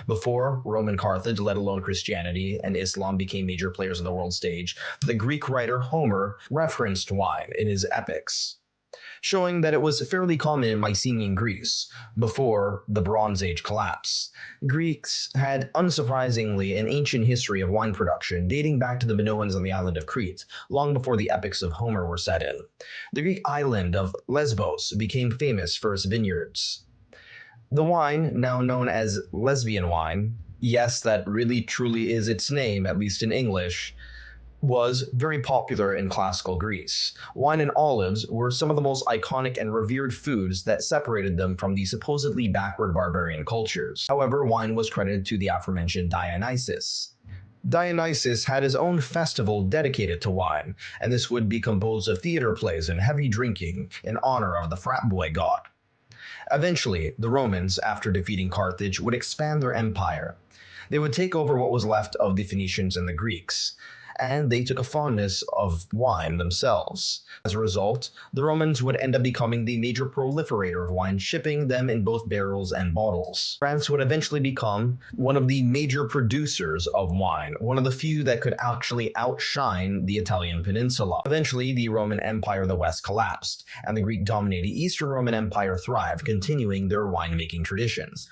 Before Roman Carthage, let alone Christianity and Islam, became major players on the world stage, the Greek writer Homer referenced wine in his epics, showing that it was fairly common in Mycenaean Greece before the Bronze Age collapse. Greeks had, unsurprisingly, an ancient history of wine production dating back to the Minoans on the island of Crete, long before the epics of Homer were set in. The Greek island of Lesbos became famous for its vineyards. The wine, now known as lesbian wine, yes, that really truly is its name, at least in English, was very popular in classical Greece. Wine and olives were some of the most iconic and revered foods that separated them from the supposedly backward barbarian cultures. However, wine was credited to the aforementioned Dionysus. Dionysus had his own festival dedicated to wine, and this would be composed of theater plays and heavy drinking in honor of the frat boy god. Eventually, the Romans, after defeating Carthage, would expand their empire. They would take over what was left of the Phoenicians and the Greeks, and they took a fondness of wine themselves. As a result, the Romans would end up becoming the major proliferator of wine, shipping them in both barrels and bottles. France would eventually become one of the major producers of wine, one of the few that could actually outshine the Italian peninsula. Eventually, the Roman Empire of the West collapsed, and the Greek-dominated Eastern Roman Empire thrived, continuing their winemaking traditions.